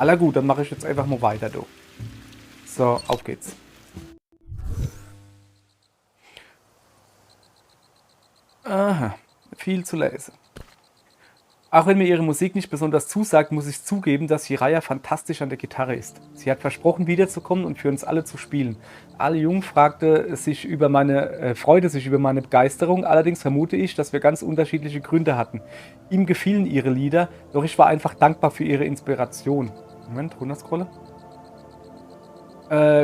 Aller gut, dann mache ich jetzt einfach mal weiter, du. So, auf geht's. Aha, viel zu lesen. Auch wenn mir ihre Musik nicht besonders zusagt, muss ich zugeben, dass Jiraiya fantastisch an der Gitarre ist. Sie hat versprochen, wiederzukommen und für uns alle zu spielen. Ali Jung freute sich über meine Begeisterung, allerdings vermute ich, dass wir ganz unterschiedliche Gründe hatten. Ihm gefielen ihre Lieder, doch ich war einfach dankbar für ihre Inspiration. Moment, runterscrolle.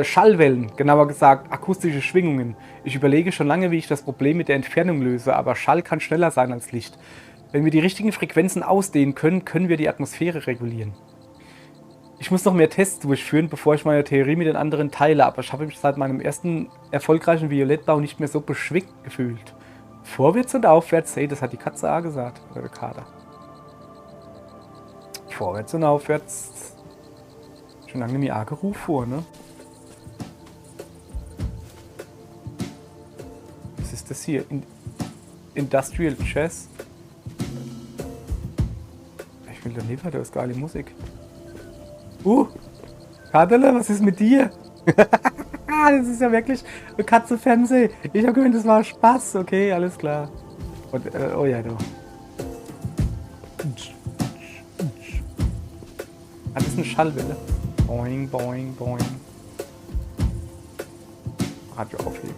Schallwellen, genauer gesagt akustische Schwingungen. Ich überlege schon lange, wie ich das Problem mit der Entfernung löse, aber Schall kann schneller sein als Licht. Wenn wir die richtigen Frequenzen ausdehnen können, können wir die Atmosphäre regulieren. Ich muss noch mehr Tests durchführen, bevor ich meine Theorie mit den anderen teile, aber ich habe mich seit meinem ersten erfolgreichen Violettbau nicht mehr so beschwingt gefühlt. Vorwärts und aufwärts, hey, das hat die Katze A gesagt, oder der Kater. Vorwärts und aufwärts. Schon lange mir A gerufen vor, ne? Was ist das hier? Industrial Jazz? Ich will da lieber, da ist geile Musik. Kadele, was ist mit dir? Das ist ja wirklich eine Katze Fernseh. Ich habe gemeint, das war Spaß. Okay, alles klar. Und, oh ja, du. Das ist eine Schallwelle. Boing, boing, boing. Radio aufheben.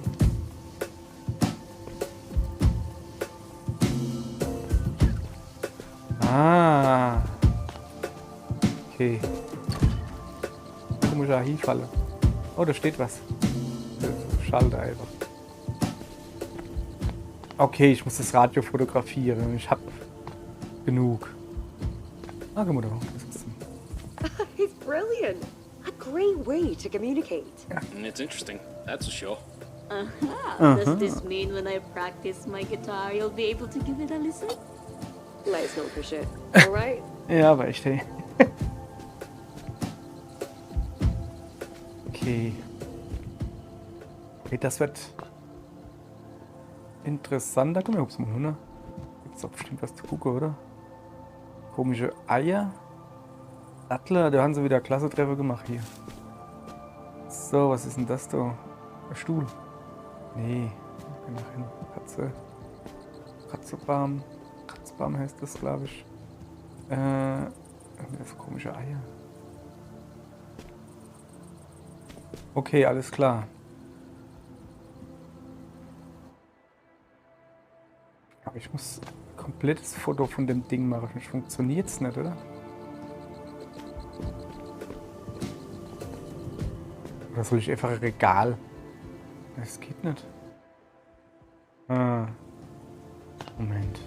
Ah. Okay. Da muss ich da hinfallen. Oh, da steht was. Schalter einfach. Okay, ich muss das Radio fotografieren. Ich hab genug. Ah, guck mal da. It's brilliant. A great way to communicate. It's interesting, that's for sure. Does this mean when I practice my guitar, you'll be able to give it a listen? Let's not push it. All right? Ja, aber echt, hey. Okay. Okay, das wird interessant. Da kommen wir mal, ne? Gibt's doch bestimmt was zu gucken, oder? Komische Eier. Sattler, da haben sie wieder Klassentreffer gemacht hier. So, was ist denn das da? Ein Stuhl. Nee, geh nach hin. Katze. Katzebaum. Katzbaum heißt das, glaube ich. Das komische Eier. Okay, alles klar. Aber ich muss ein komplettes Foto von dem Ding machen. Das funktioniert's nicht, oder? Oder soll ich einfach ein Regal? Das geht nicht. Ah. Moment.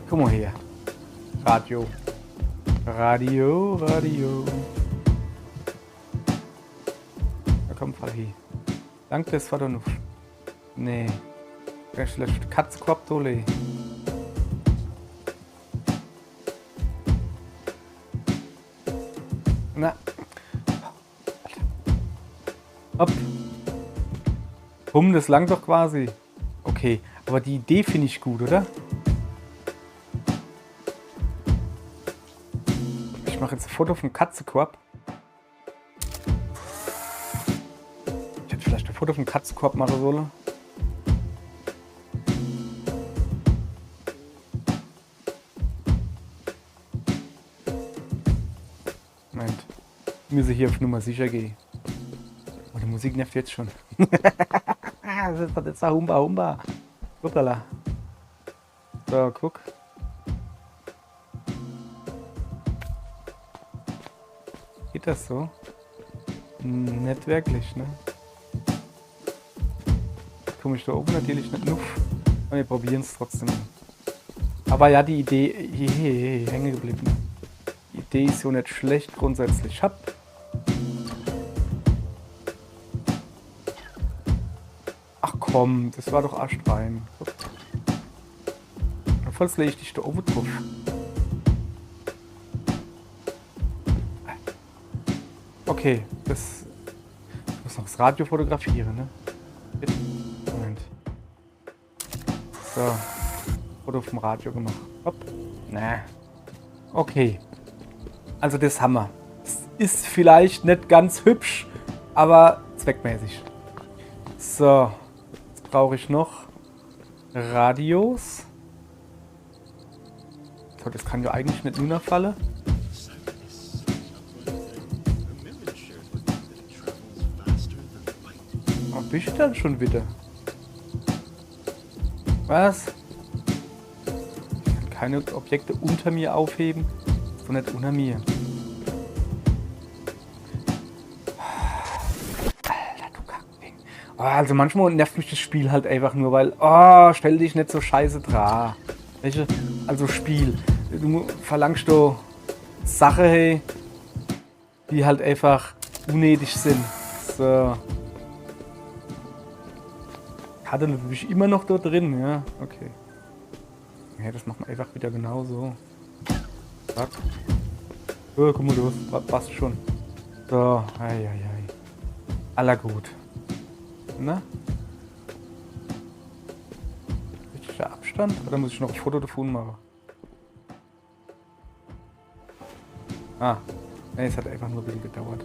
Komm mal her. Radio. Radio, Radio. Da kommt Fall hier. Danke, das war doch noch. Nee. Vielleicht Katzkorb, Dole. Na. Hopp. Das langt doch quasi. Okay, aber die Idee finde ich gut, oder? Ich mache jetzt ein Foto vom Katzenkorb. Ich hätte vielleicht ein Foto vom Katzenkorb machen sollen. Moment. Ich muss hier auf Nummer sicher gehen. Oh, die Musik nervt jetzt schon. Das ist doch jetzt ein Humba Humba. Hoppala. So, guck. Geht das so? Nicht wirklich, ne? Komme ich da oben natürlich nicht nuff. Aber wir probieren es trotzdem. Aber ja, die Idee... hängen geblieben. Die Idee ist so nicht schlecht grundsätzlich. Ach komm, das war doch astrein. Falls lege ich dich da oben drauf. Okay, ich muss noch das Radio fotografieren, ne? Bitte. Moment. So. Foto vom Radio gemacht. Hopp. Na. Okay. Also das haben wir. Es ist vielleicht nicht ganz hübsch, aber zweckmäßig. So, jetzt brauche ich noch Radios. So, das kann ja eigentlich nicht runterfallen. Oh, bist du dann schon wieder? Was? Ich kann keine Objekte unter mir aufheben. So nicht unter mir. Alter, du Kackding. Oh, also manchmal nervt mich das Spiel halt einfach nur, weil, oh, stell dich nicht so scheiße dran. Welche? Also Spiel. Du verlangst doch Sachen, hey, die halt einfach unnötig sind. So. Karte natürlich immer noch dort drin, ja, okay. Ja, das machen wir einfach wieder genauso. Zack. Oh, guck mal, das passt schon. So, ei. Aller gut. Na? Richtiger Abstand? Oder muss ich noch ein Foto davon machen? Ah. Ne, es hat einfach nur ein bisschen gedauert.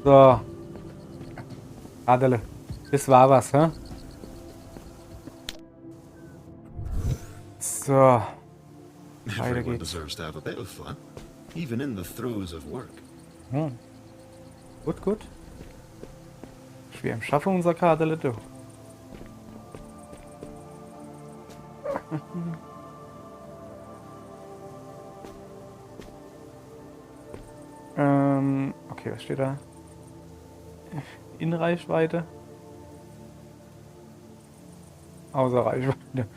So. Adele. Das war was, hä? So. Weiter Everyone geht's. deserves to have a bit of fun, even in the throes of work. Gut. Schwer im Schaffen unser Kadele, du. Okay, was steht da? In Reichweite. Außer Reichweite.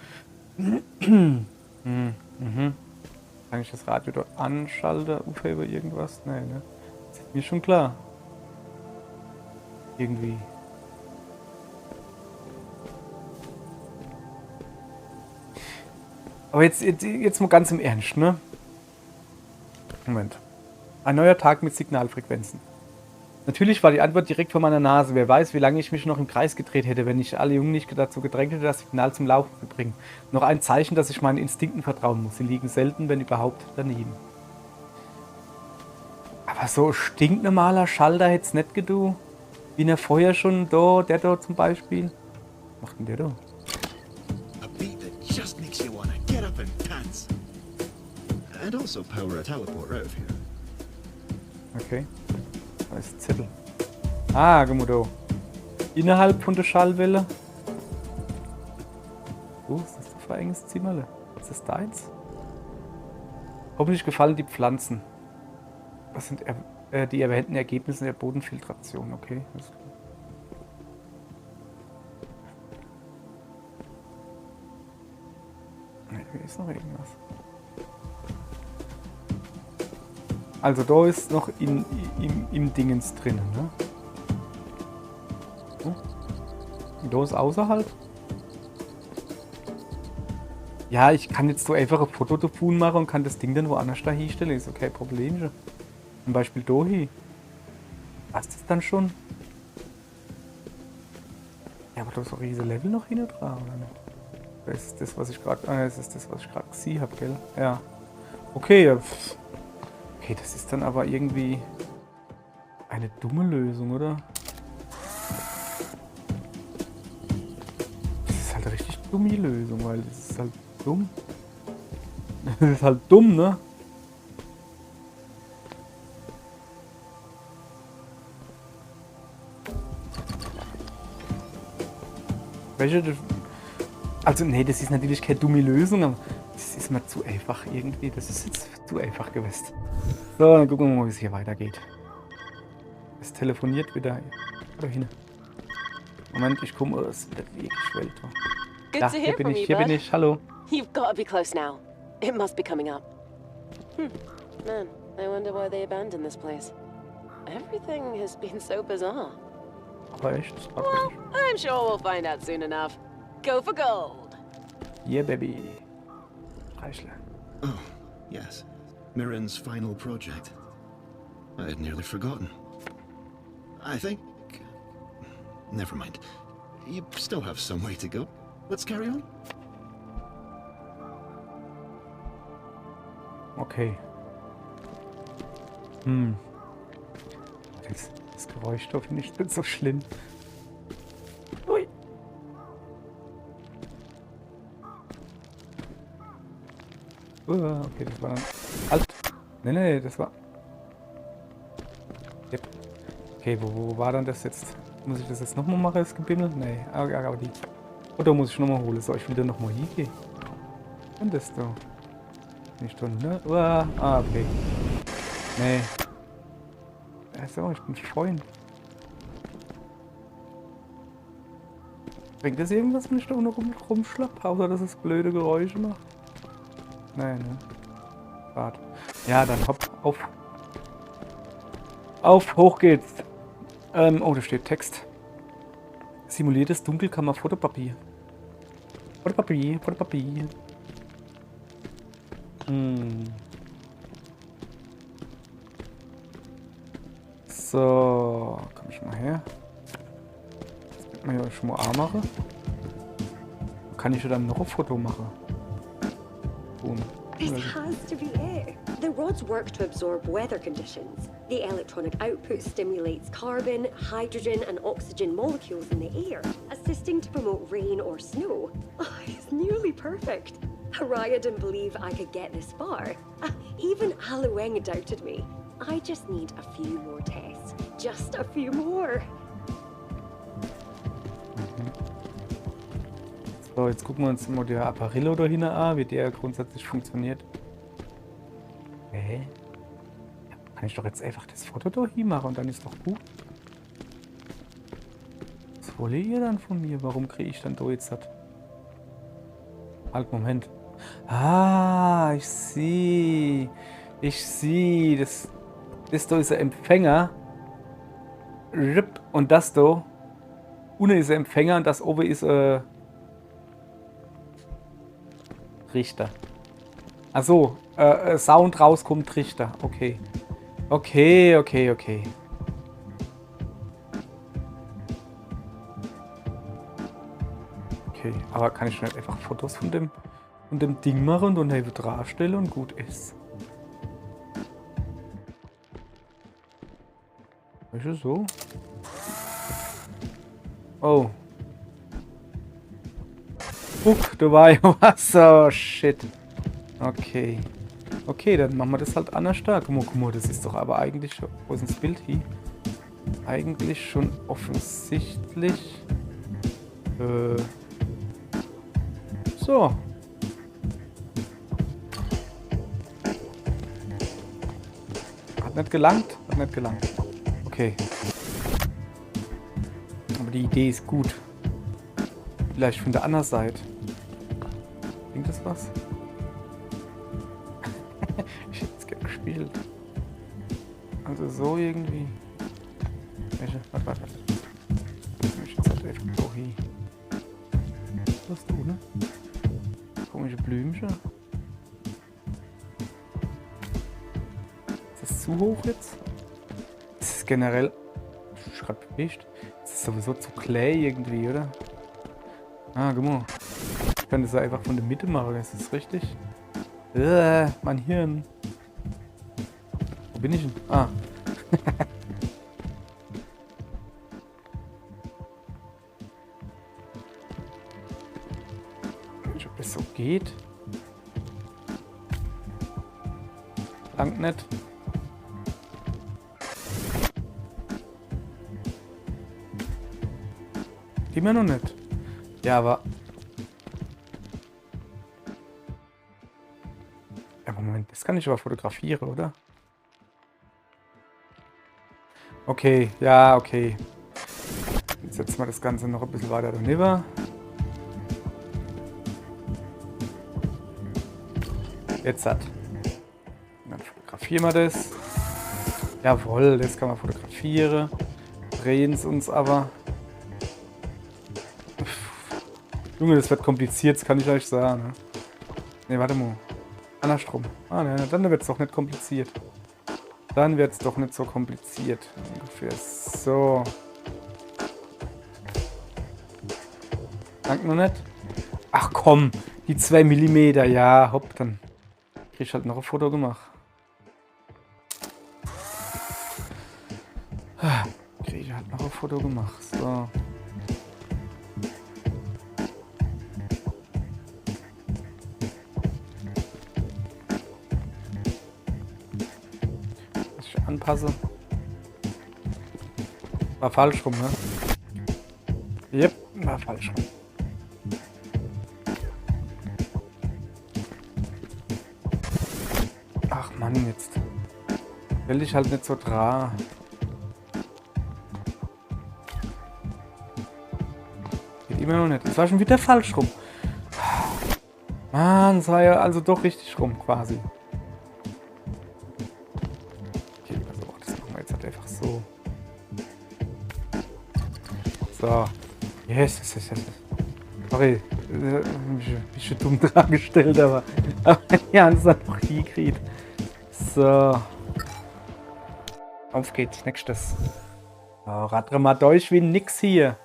Kann ich das Radio dort anschalten? Aufheben irgendwas? Nein, ne? Das ist mir schon klar. Irgendwie. Aber jetzt mal ganz im Ernst, ne? Moment. Ein neuer Tag mit Signalfrequenzen. Natürlich war die Antwort direkt vor meiner Nase. Wer weiß, wie lange ich mich noch im Kreis gedreht hätte, wenn ich alle Jungen nicht dazu gedrängt hätte, das Signal zum Laufen zu bringen. Noch ein Zeichen, dass ich meinen Instinkten vertrauen muss. Sie liegen selten, wenn überhaupt, daneben. Aber so stinknormaler Schalter hätte es nicht gedu. Wie er vorher schon da, der da zum Beispiel. Was macht denn der da? A beat that just makes you wanna get up and dance. And also power a teleport out of here. Okay. Da ist ein Zettel. Ah, Gemudo. Innerhalb von der Schallwelle. Ist das ein verenges Zimmerle? Ist das deins? Hoffentlich gefallen die Pflanzen. Was sind die erwähnten Ergebnisse der Bodenfiltration? Okay. Ne, hier ist noch irgendwas. Also da ist noch im Dingens drinnen, ne? Und da ist außerhalb. Ja, ich kann jetzt so einfach ein Foto davon machen und kann das Ding dann woanders da hinstellen. Ist okay, Problem. Zum Beispiel da hier. Passt das dann schon? Ja, aber da ist so ein riesen Level noch hinten dran, oder nicht? Das ist das, was ich gerade. Das ist das, was ich gerade gesehen habe, gell? Ja. Okay, ja. Okay, das ist dann aber irgendwie eine dumme Lösung, oder? Das ist halt eine richtig dumme Lösung, weil das ist halt dumm. Das ist halt dumm, ne? Welche? Also, nee, das ist natürlich keine dumme Lösung, aber das ist mir zu einfach irgendwie. Das ist jetzt zu einfach gewesen. So, dann gucken wir mal, wie es hier weitergeht. Es telefoniert wieder. Da hin. Moment, ich komme aus der Wegschwelt. Good Ja, to hier hear bin from ich, you, hier bin bud. ich. Hallo. You've got to be close now. It must be coming up. Man, I wonder why they abandoned this place. Everything has been so bizarre. Aber echt? Das war Well, wirklich- I'm sure we'll find out soon enough. Go for gold. Yeah, Baby. Reichler. Oh, yes. Mirren's final project. I had nearly forgotten. I think... Never mind. You still have some way to go. Let's carry on. Okay. Das Geräusch da finde ich nicht so schlimm. Ui. Okay, das war dann... Halt! Nee, das war... Yep. Okay, wo war dann das jetzt? Muss ich das jetzt nochmal machen, das Gebimmel? Nee, aber die... Oder muss ich nochmal holen? Soll ich wieder nochmal hingehen? Und das da? Nicht drin, ne? Okay. Nee. So, ich bin Freund. Bringt das irgendwas, wenn ich da unten rumschlapp? Außer, dass es blöde Geräusche macht? Nein, ne? Warte. Ja, dann hopp, auf. Auf, hoch geht's. Oh, da steht Text. Simuliertes Dunkelkammer-Fotopapier. Fotopapier. So, komm ich mal her. Das wird man ja schon mal A machen. Kann ich ja dann noch ein Foto machen? Boom. This has to be it. The rods work to absorb weather conditions. The electronic output stimulates carbon, hydrogen, and oxygen molecules in the air, assisting to promote rain or snow. Oh, it's nearly perfect. Haraya didn't believe I could get this far. Even Alueng doubted me. I just need a few more tests. Just a few more. So, jetzt gucken wir uns mal der Apparillo da hinten an, wie der grundsätzlich funktioniert. Ja, kann ich doch jetzt einfach das Foto da hin machen und dann ist doch gut. Was wollt ihr dann von mir? Warum kriege ich dann da jetzt das? Halt, Moment. Ah, ich sehe. Das da ist der Empfänger. Und das da. Unten ist der Empfänger und das oben ist Richter. Achso, Sound rauskommt Trichter. Okay. Okay. Okay, aber kann ich nicht einfach Fotos von dem Ding machen und dann eben darstellen und gut ist. Ist es so? Oh. Guck, du war ja was. Oh, shit. Okay. Okay, dann machen wir das halt anders stark. Guck mal, das ist doch aber eigentlich schon... Wo ist denn das Bild hier? Eigentlich schon offensichtlich. So. Hat nicht gelangt? Hat nicht gelangt. Okay. Aber die Idee ist gut. Vielleicht von der anderen Seite. Klingt das was? Ich hätte es gerne gespielt. Also so irgendwie. Warte. Ich jetzt halt einfach so hier. Was hast du, ne? Komische Blümchen. Ist das zu hoch jetzt? Das ist generell. Ich gerade bewegt. Das ist sowieso zu clay irgendwie, oder? Ah, guck mal. Ich kann das einfach von der Mitte machen, ist das richtig? Mein Hirn. Wo bin ich denn? Ah. Ob das so geht? Langt nicht. Immer noch nicht. Ja, aber... Ja, Moment, das kann ich aber fotografieren, oder? Okay, ja, okay. Jetzt setzen wir das Ganze noch ein bisschen weiter daneben. Jetzt hat. Dann fotografieren wir das. Jawohl, das kann man fotografieren. Drehen es uns aber. Junge, das wird kompliziert, das kann ich euch sagen. Ne, nee, warte mal. Andersrum. Ah, ne, dann wird es doch nicht kompliziert. Dann wird es doch nicht so kompliziert. Ungefähr so. Danke noch nicht. Ach komm, die 2 mm. Ja, hopp, dann krieg ich halt noch ein Foto gemacht. Grieche hat noch ein Foto gemacht. So. Was ich anpasse. War falsch rum, ne? Yep, war falsch rum. Ach Mann, jetzt will ich halt nicht so dran. Geht immer noch nicht. Das war schon wieder falsch rum. Mann, es war ja also doch richtig rum quasi. Okay, also das machen wir jetzt halt einfach so. So. Yes. Sorry. Bin schon dumm dargestellt, aber ja, das hat noch hingekriegt. So. Auf geht's, nächstes. So, radre mal durch wie nix hier.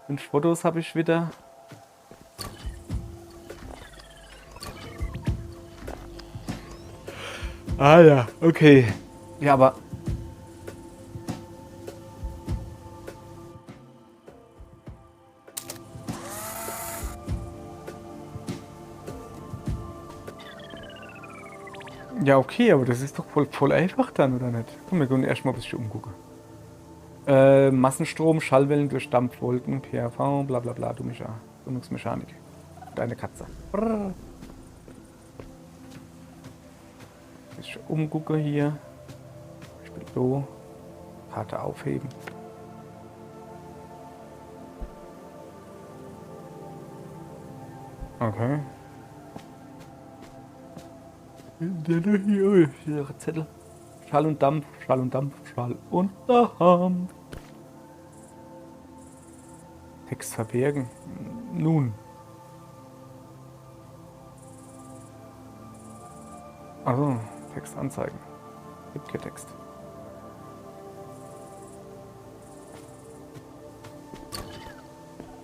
5 Fotos habe ich wieder. Ah ja, okay. Ja, aber... Ja, okay, aber das ist doch voll einfach dann, oder nicht? Komm, wir können erstmal ein bisschen umgucken. Massenstrom, Schallwellen durch Dampfwolken, PRV, bla bla bla, Dummungsmechanik. Deine Katze. Brrr. Bisschen umgucken hier. Ich bin so. Karte aufheben. Okay. Hier Zettel. Schall und Dampf, Schall und Dampf, Schall und Dampf. Text verbergen. Nun. Also, Text anzeigen. Gibt kein Text.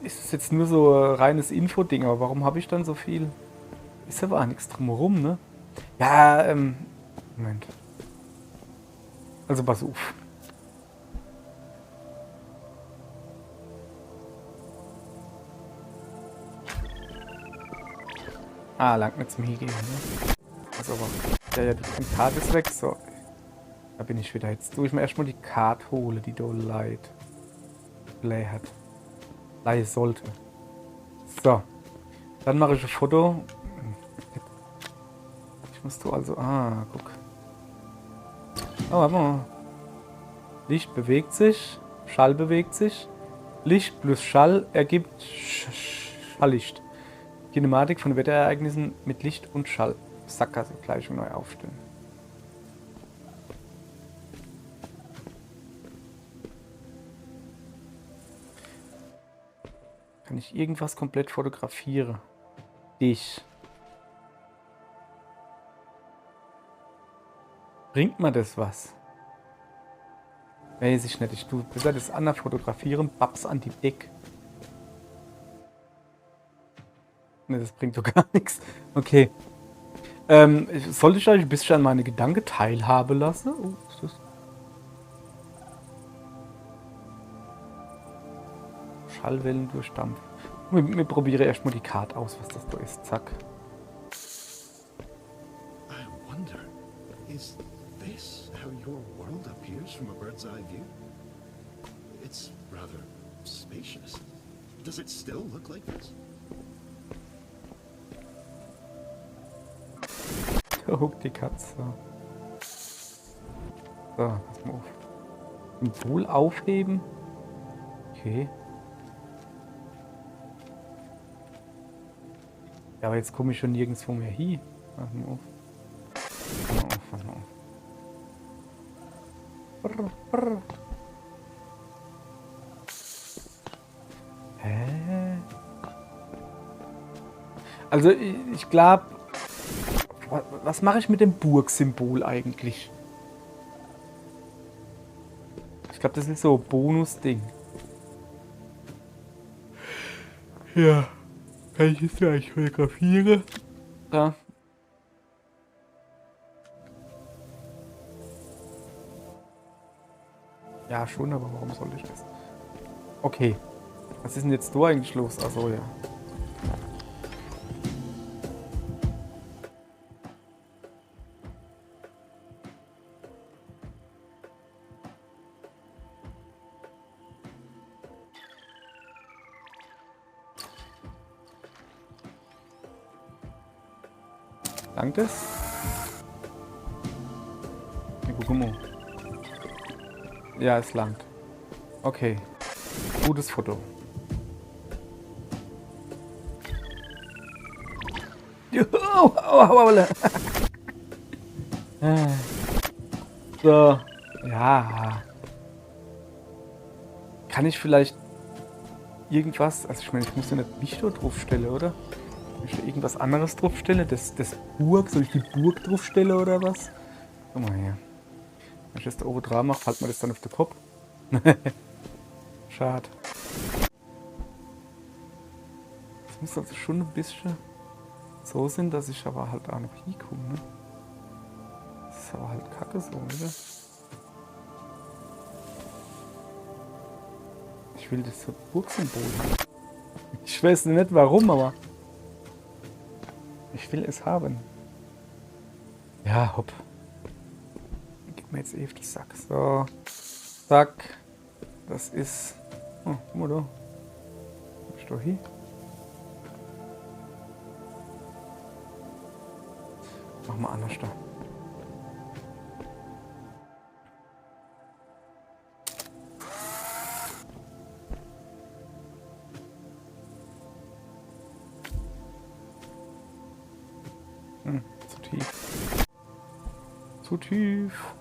Ist es jetzt nur so ein reines Info-Ding, aber warum habe ich dann so viel? Ist aber auch nichts drumherum, ne? Ja, Moment. Also pass auf. Lang nicht zum Hingehen, ne? Also aber, ja, die Karte ist weg, so. Da bin ich wieder. Jetzt tue ich mir erstmal die Karte holen, die da Play hat. Leihe sollte. So. Dann mache ich ein Foto. Ich muss du also... guck. Oh, warte mal. Licht bewegt sich. Schall bewegt sich. Licht plus Schall ergibt Schalllicht. Kinematik von Wetterereignissen mit Licht und Schall. Sackgasse-Gleichung neu aufstellen. Kann ich irgendwas komplett fotografieren? Dich. Bringt mir das was? Weiß ich nicht. Ich tue besser das andere fotografieren. Babs an die Deck. Ne, das bringt doch gar nichts. Okay. Sollte ich euch ein bisschen an meine Gedanken teilhaben lassen? Oh, ist das... Schallwellen durch Dampf. Wir probieren erstmal die Karte aus, was das da ist. Zack. I wonder, is this how your world appears from a bird's eye view? It's rather spacious. Does it still look like this? Da huckt die Katze. So, pass mal auf. Symbol aufheben. Okay. Ja, aber jetzt komme ich schon nirgendwo mehr hin. Pass mal auf. Pass mal auf. Brr, brr. Hä? Also, ich glaube... Was mache ich mit dem Burgsymbol eigentlich? Ich glaube, das ist so ein Bonus-Ding. Ja. Kann ich jetzt gleich fotografieren? Da. Ja, schon, aber warum sollte ich das? Okay. Was ist denn jetzt da eigentlich los? Achso, ja. Langt es? Ja, guck mal. Ja, es langt. Okay. Gutes Foto. So. Ja. Kann ich vielleicht irgendwas... Also ich meine, ich muss ja nicht mich da drauf stellen, oder? Wenn ich da irgendwas anderes drauf stelle, das Burg, soll ich die Burg drauf stellen oder was? Guck mal her. Wenn ich das da oben dran mache, fällt mir das dann auf den Kopf. Schade. Das muss also schon ein bisschen so sein, dass ich aber halt auch noch hinkomme, ne? Das ist aber halt kacke so, oder? Ich will das so Burgsymbol haben. Ich weiß nicht warum, aber ich will es haben. Ja, hopp. Gib mir jetzt auf den Sack. So. Zack. Das ist... Oh, guck mal da. Wo ist da hier? Machen wir anders da. Zu tief. Zu tief.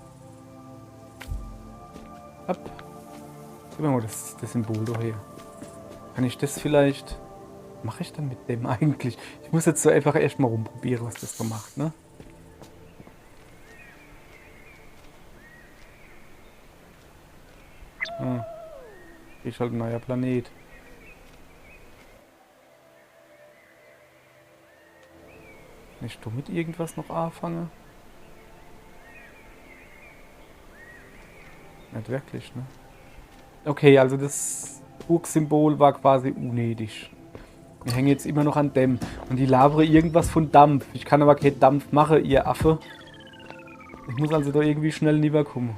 Ab. Gib mir mal das Symbol da her. Kann ich das vielleicht... Mache ich dann mit dem eigentlich? Ich muss jetzt so einfach erstmal rumprobieren, was das so macht, ne? Ist halt ein neuer Planet. Wenn ich damit irgendwas noch anfange? Nicht wirklich, ne? Okay, also das Burgsymbol war quasi unnötig. Wir hängen jetzt immer noch an dem. Und die labere irgendwas von Dampf. Ich kann aber keinen Dampf machen, ihr Affe. Ich muss also da irgendwie schnell rüberkommen.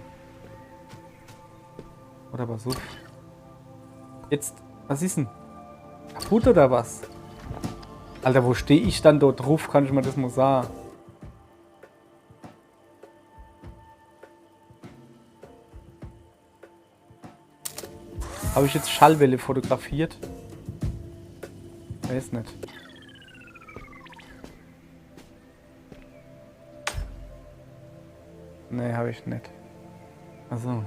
Oder was so? Jetzt, was ist denn? Kaputt oder was? Alter, wo stehe ich dann dort drauf? Kann ich mal das mal sagen? Habe ich jetzt Schallwelle fotografiert? Weiß nicht. Nee, habe ich nicht. Also,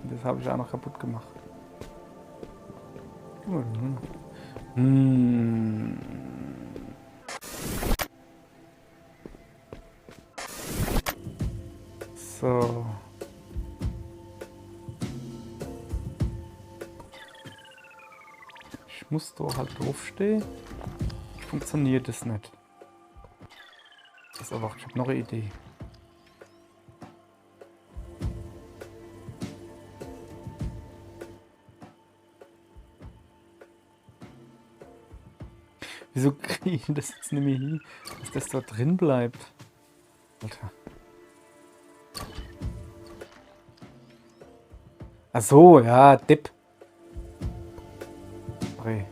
das habe ich auch noch kaputt gemacht. So. Ich muss da halt draufstehen. Funktioniert das nicht. Das ist aber auch, ich habe noch eine Idee. Wieso kriege ich das jetzt nicht mehr hin, dass das da drin bleibt? Alter. Ach so, ja, Depp. Sorry.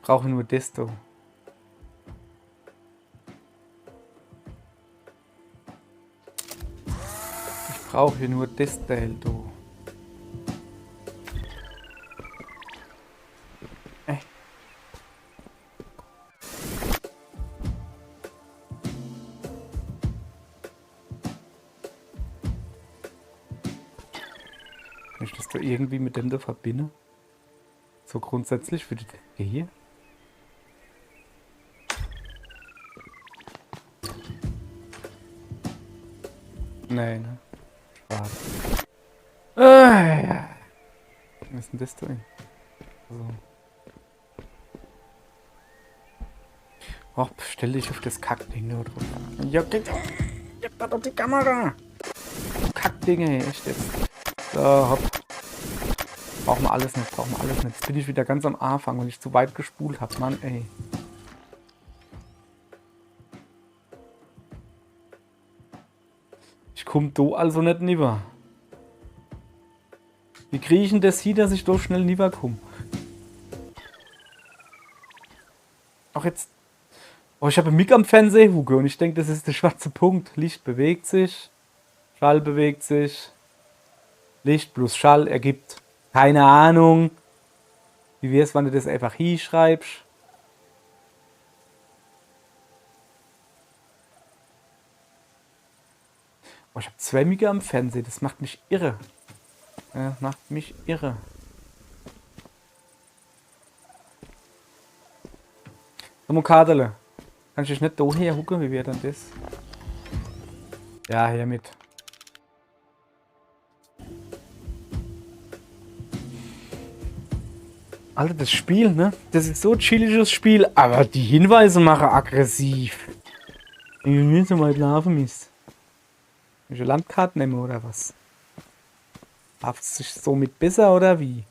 Brauche nur das da. Ich brauche nur das Teil da. Kann ich das da irgendwie mit dem da verbinden? So grundsätzlich würde das gehen? Nein, ne? Schade. Ja. Was ist denn das da? So. Oh, stell dich auf das Kackding da drauf. Ja, geht. Warte auf die Kamera! Kackdinge, echt jetzt. So, hopp. Brauchen wir alles nicht, brauchen wir alles nicht. Jetzt bin ich wieder ganz am Anfang, weil ich zu weit gespult habe. Mann, ey. Ich komm da also nicht rüber. Wie kriege ich denn das hier, dass ich da schnell rüber komme? Auch jetzt... Oh, ich habe ein Mic am Fernseher, Hugo, und ich denke, das ist der schwarze Punkt. Licht bewegt sich, Schall bewegt sich. Licht plus Schall ergibt keine Ahnung. Wie wär's, wenn du das einfach hier schreibst? Oh, ich habe 2 Mic am Fernseher, das macht mich irre. Ja, macht mich irre. Kadele. Kann ich nicht da her hucken, wie wäre dann das? Ja, her mit. Alter, das Spiel, ne? Das ist so ein chilliges Spiel, aber die Hinweise machen aggressiv. Ich will nicht so weit laufen müssen. Will ich eine Landkarte nehmen oder was? Läuft es sich somit besser oder wie?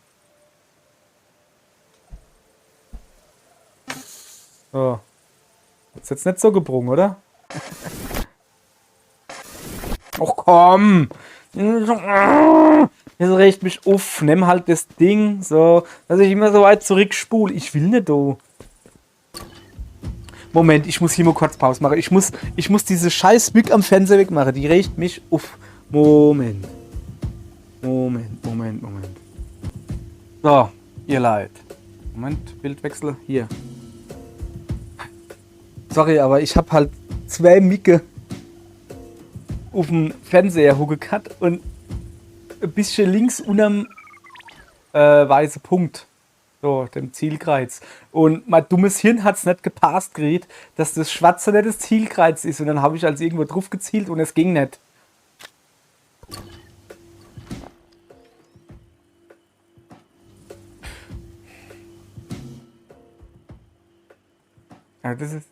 So. Ist jetzt nicht so gebrungen, oder? Och komm! Das regt mich auf. Nimm halt das Ding, so, dass ich immer so weit zurückspule. Ich will nicht da. Moment, ich muss hier mal kurz Pause machen. Ich muss diese scheiß Mic am Fernseher wegmachen. Die regt mich auf. Moment. So, ihr Leid. Moment, Bildwechsel. Hier. Sorry, aber ich habe halt 2 Micke auf dem Fernseher hochgekackt und ein bisschen links unterm weißen Punkt. So, dem Zielkreuz. Und mein dummes Hirn hat es nicht gepasst gekriegt, dass das Schwarze nicht das Zielkreuz ist. Und dann habe ich also irgendwo drauf gezielt und es ging nicht. Ja, das ist...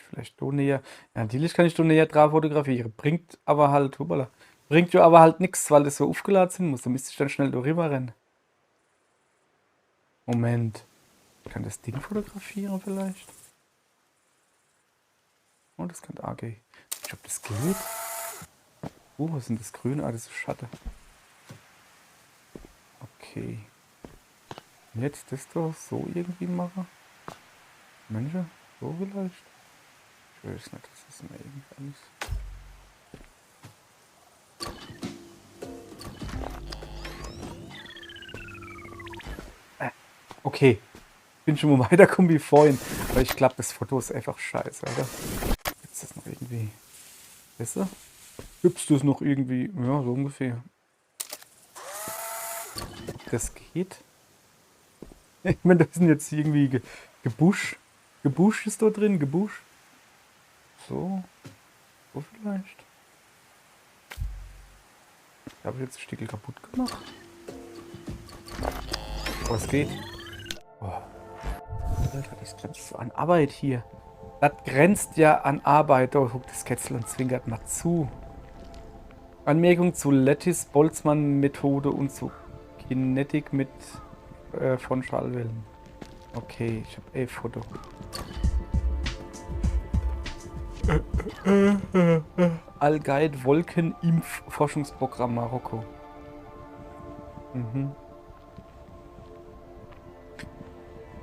Vielleicht da näher. Ja, natürlich kann ich da näher drauf fotografieren. Bringt aber halt, hoppala, bringt ja aber halt nichts, weil das so aufgeladen sein muss. Da müsste ich dann schnell da rüber rennen. Moment. Ich kann das Ding fotografieren vielleicht? Oh, das kann AG. Ich glaube, das geht. Was ist denn das Grüne? Ah, das ist Schatten. Okay. Jetzt das doch so irgendwie machen. Mensch, so vielleicht. Ich weiß nicht, das ist mir irgendwie alles. Okay. Bin schon mal weitergekommen wie vorhin. Aber ich glaube, das Foto ist einfach scheiße, oder? Ist das noch irgendwie besser? Hübsch das noch irgendwie? Ja, so ungefähr. Ob das geht? Ich meine, da sind jetzt irgendwie Gebusch. Gebusch ist da drin, Gebusch. So. So vielleicht. Habe ich jetzt ein Stückchen kaputt gemacht? Oh, es geht. Oh. Alter, das grenzt so an Arbeit hier. Das grenzt ja an Arbeit. Oh, guck, das Kätzchen und zwinkert mal zu. Anmerkung zu Lattice-Boltzmann-Methode und zu Kinetik mit von Schallwellen. Okay, ich habe Foto. Al-Gaid Wolkenimpf-Forschungsprogramm Marokko.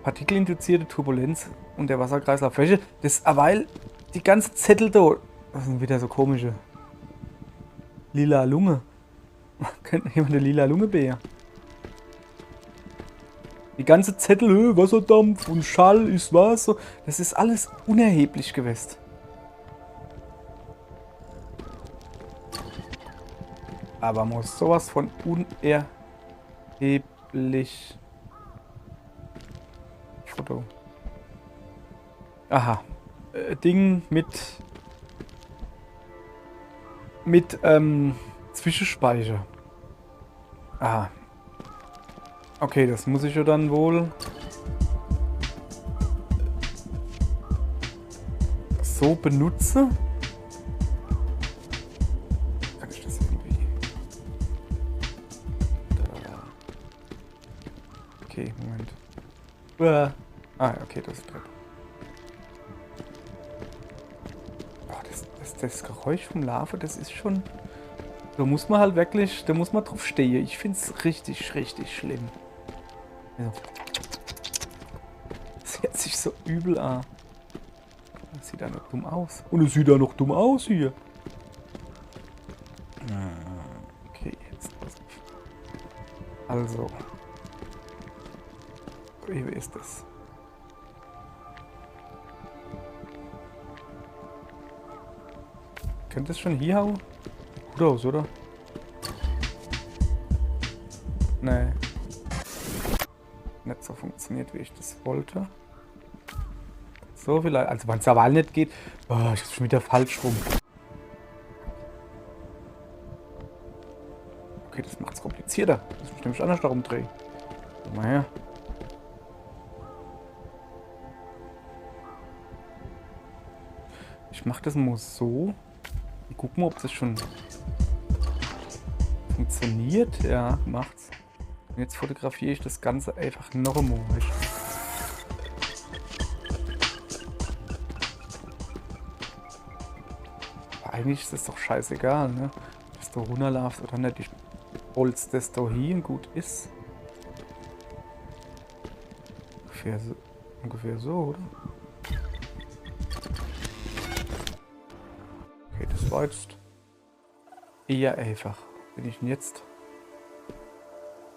Partikelinduzierte Turbulenz und der Wasserkreislauffläche. Das, weil die ganze Zettel da. Das sind wieder so komische. Lila Lunge. Könnte jemand eine lila Lunge bär? Die ganze Zettel, Wasserdampf und Schall ist was. Das ist alles unerheblich gewesen. Aber muss sowas von unerheblich. Foto. Aha. Ding mit Zwischenspeicher. Aha. Okay, das muss ich ja dann wohl so benutze. Kann ich das irgendwie... Da. Okay, Moment. Okay, das ist drin. Das Geräusch vom Lava, das ist schon... Da muss man halt wirklich, da muss man drauf stehen. Ich finde es richtig, richtig schlimm. Ja. Das hört sich so übel an. Das sieht ja noch dumm aus. Und es sieht ja noch dumm aus hier. Okay, jetzt. Also. Wie ist das? Könnte es schon hier hauen? Gut aus, oder? Nee. Nicht so funktioniert, wie ich das wollte. So vielleicht. Also wenn es aber nicht geht. Oh, ich bin schon wieder falsch rum. Okay, das macht es komplizierter. Das muss nämlich anders darum drehen. Komm mal her. Ich mache das mal so. Und guck mal, ob das schon funktioniert. Ja, macht's. Und jetzt fotografiere ich das Ganze einfach noch einmal. Aber eigentlich ist das doch scheißegal, ne? Dass du runterlaufst oder nicht. Ich hol's das da hier und gut ist. Ungefähr so, oder? Okay, das war jetzt eher einfach. Wenn ich denn jetzt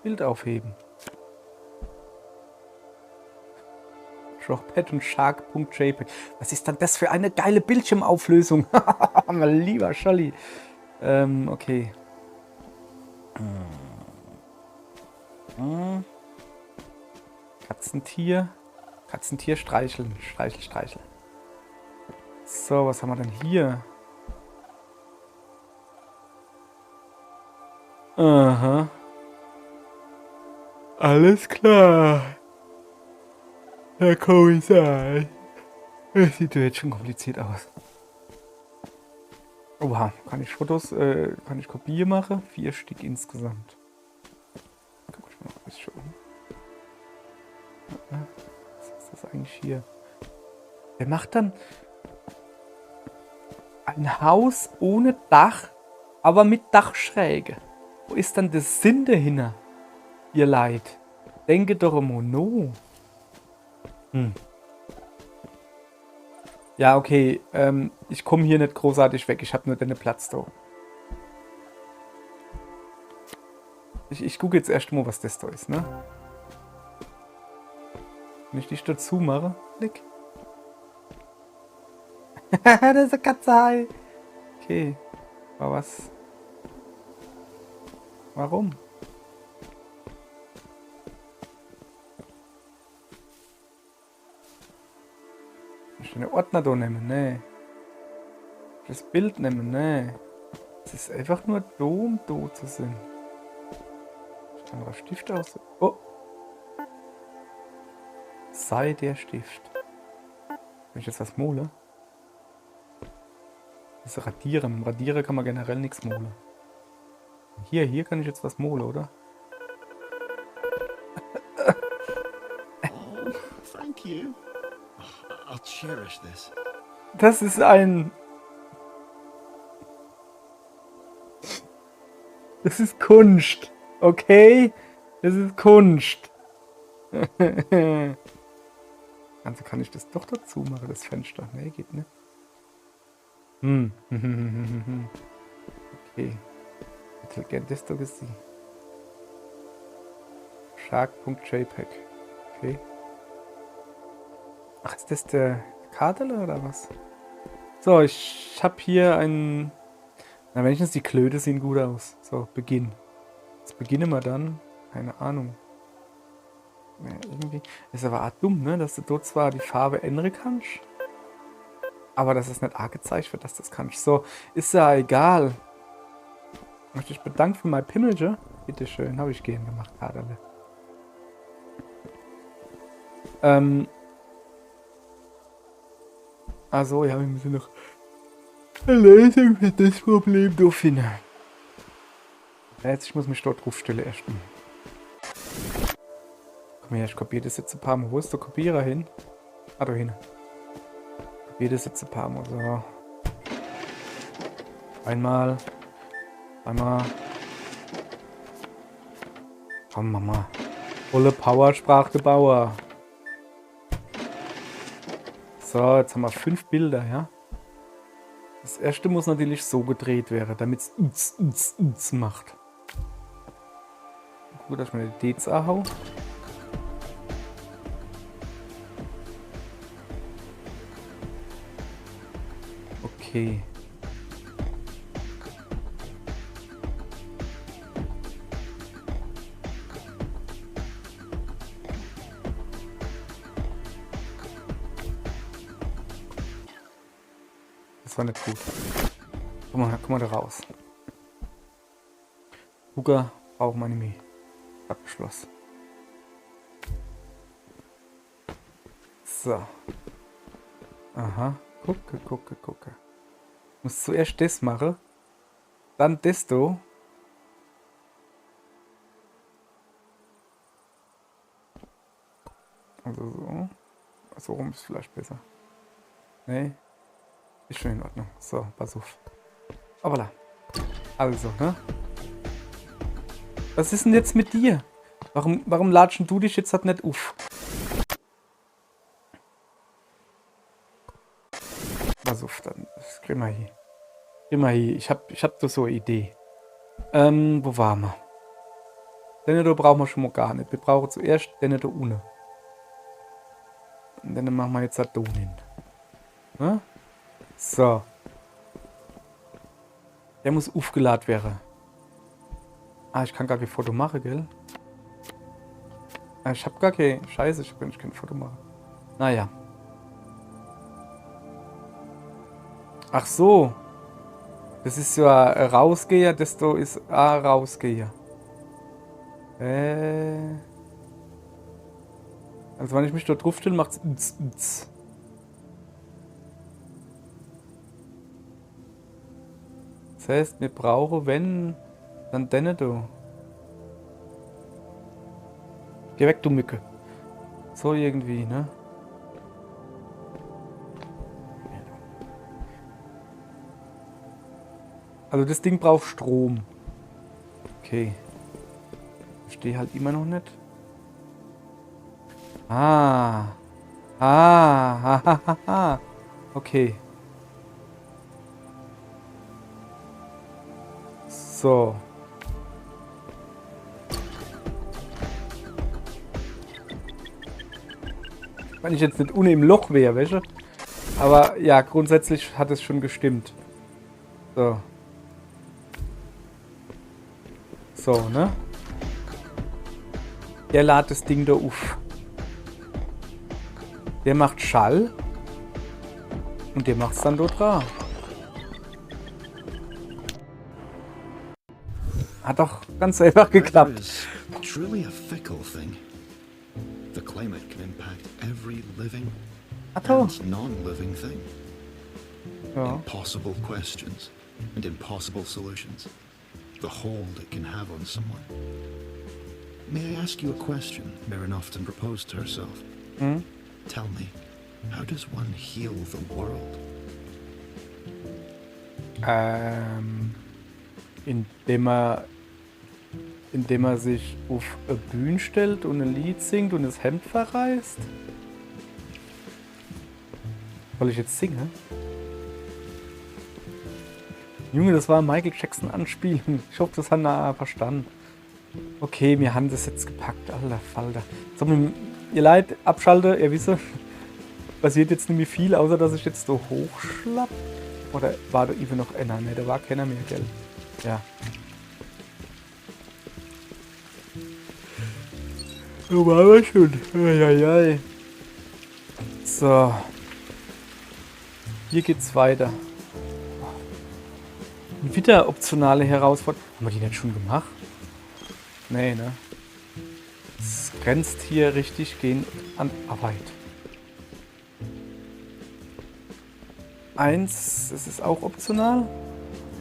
Bild aufheben. Shockpad und Shark.jpg. Was ist dann das für eine geile Bildschirmauflösung? Mein lieber Scholli. Okay. Katzentier. Katzentier streicheln. Streicheln. So, was haben wir denn hier? Aha. Alles klar. Herr Kommissar. Das sieht ja jetzt schon kompliziert aus. Oha, kann ich Fotos, kann ich Kopie machen? 4 Stück insgesamt. Guck ich mal noch ein bisschen um. Was ist das eigentlich hier? Wer macht dann ein Haus ohne Dach, aber mit Dachschräge? Wo ist dann der Sinn dahinter, ihr Leid? Denke doch immer no. Ja, okay. Ich komme hier nicht großartig weg. Ich habe nur den Platz da. Ich gucke jetzt erst mal, was das da ist, ne? Wenn ich dich dazu mache, klick. Das ist eine Katze. Okay. Aber was? Warum? Ich will den Ordner da nehmen, ne. Das Bild nehmen, ne. Es ist einfach nur da, um da zu sein. Ich kann noch Stift aus. Oh! Sei der Stift. Wenn ich jetzt was mole? Das ist Radieren. Mit Radierer kann man generell nichts molen. Hier kann ich jetzt was molen, oder? Oh, thank you. I'll cherish this. Das ist ein... Das ist Kunst. Okay? Das ist Kunst. Also kann ich das doch dazu machen, das Fenster. Nee, geht nicht. Okay. Ich hätte gerne das da gesehen. Shark.jpg. Okay. Ach, ist das der Kadel oder was? So, ich habe hier ein... Na, wenigstens die Klöte sehen gut aus. So, Beginn. Jetzt beginnen wir dann. Keine Ahnung. Ja, irgendwie... Ist aber auch dumm, ne? Dass du dort zwar die Farbe ändern kannst, aber dass es nicht angezeigt wird, dass das kannst. So, ist ja egal. Ich möchte mich bedanken für mein Pimmelchen. Bitteschön, habe ich gehen gemacht, Kaderle. Also, ja, wir müssen noch eine Lösung für das Problem da finden. Jetzt, ich muss mich dort draufstellen erst. Komm her, ich kopiere das jetzt ein paar Mal. Wo ist der Kopierer hin? Ah, da hin. Kopiere das jetzt ein paar Mal. So. Einmal. Einmal. Komm, Mama. Volle Power, sprach der Bauer. So, jetzt haben wir 5 Bilder, ja. Das erste muss natürlich so gedreht werden, damit es macht. Gut, dass ich mir die Ds anhau. Okay. Das war nicht gut. Guck mal da raus. Hooker braucht man nicht mehr. Abgeschlossen. So. Aha. Gucke. Muss zuerst das machen. Dann das da. Also so. So rum ist vielleicht besser. Nee. Ist schon in Ordnung. So, pass auf. Hoppala. Also, ne? Was ist denn jetzt mit dir? Warum latschen du dich jetzt halt nicht auf? Pass auf, dann. Das kriegen wir hier. Ich hab da so eine Idee. Wo waren wir? Den da brauchen wir schon mal gar nicht. Wir brauchen zuerst den da unten. Und dann machen wir jetzt da hin. Ne? So. Der muss aufgeladen werden. Ah, ich kann gar kein Foto machen, gell? Ah, ich hab gar kein... Scheiße, ich kann kein Foto machen. Naja. Ach so. Das ist ja ein Rausgeher, das da ist ein Rausgeher. Also wenn ich mich dort drauf stelle, macht's ns. Das heißt, wir brauchen, wenn, dann denne da. Geh weg, du Mücke. So irgendwie, ne? Also das Ding braucht Strom. Okay. Ich stehe halt immer noch nicht. Okay. So. Wenn ich jetzt nicht ohne im Loch wäre, weißt du? Aber ja, grundsätzlich hat es schon gestimmt. So. So, ne? Der lädt das Ding da auf. Der macht Schall. Und der macht's dann dort dran. Hat doch ganz einfach geklappt. Weather is truly a fickle thing. The climate can impact every living and non-living thing. Ja. Impossible questions and impossible solutions. The hold it can have on someone. May I ask you a question Mirren often proposed to herself? Tell me, how does one heal the world? Indem er sich auf eine Bühne stellt und ein Lied singt und das Hemd verreißt. Soll ich jetzt singen? Junge, das war Michael Jackson Anspielung. Ich hoffe, das hat er verstanden. Okay, wir haben das jetzt gepackt. Alter Falter. So, ihr Leid, abschalte, ihr wisst, passiert jetzt nicht mehr viel, außer dass ich jetzt so hochschlapp. Oder war da even noch einer? Ne, da war keiner mehr, gell? Ja. Da war wir schon. Eieiei. So. Hier geht's weiter. Wieder optionale Herausforderung. Haben wir die nicht schon gemacht? Nee, ne? Es grenzt hier richtig gehend an Arbeit. 1, das ist auch optional.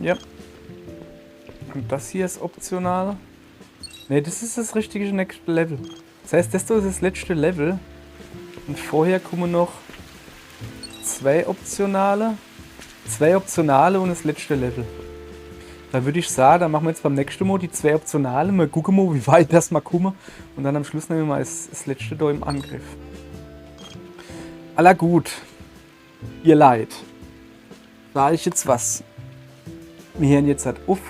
Ja. Und das hier ist optional. Ne, das ist das richtige nächste Level. Das heißt, das ist das letzte Level. Und vorher kommen noch 2 optionale. 2 optionale und das letzte Level. Da würde ich sagen, dann machen wir jetzt beim nächsten Mal die 2 optionale. Wir gucken mal, wie weit das mal kommen. Und dann am Schluss nehmen wir mal das letzte da im Angriff. Aller gut. Ihr Leid. Da ich jetzt was. Wir hören jetzt halt auf.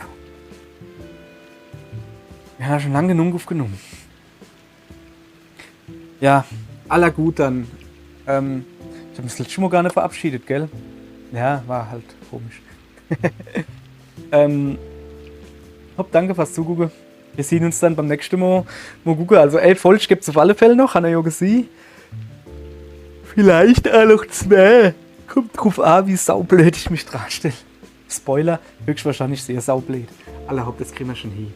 Wir haben ja schon lange genug aufgenommen. Ja, aller gut dann. Ich habe mich das letzte Mal gar nicht verabschiedet, gell? Ja, war halt komisch. Danke fürs Zugucken. Wir sehen uns dann beim nächsten Mal. Mal gucken. Also 11 Folgen gibt es auf alle Fälle noch, haben wir ja gesehen. Vielleicht auch noch 2. Kommt drauf an, wie saublöd ich mich darstelle. Spoiler, höchstwahrscheinlich sehr saublöd. Alle Haupt, das kriegen wir schon hin.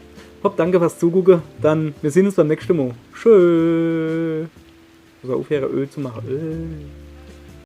Danke fürs Zugucken. Dann, wir sehen uns beim nächsten Mal. Tschö. Sogar aufhören, Öl zu machen.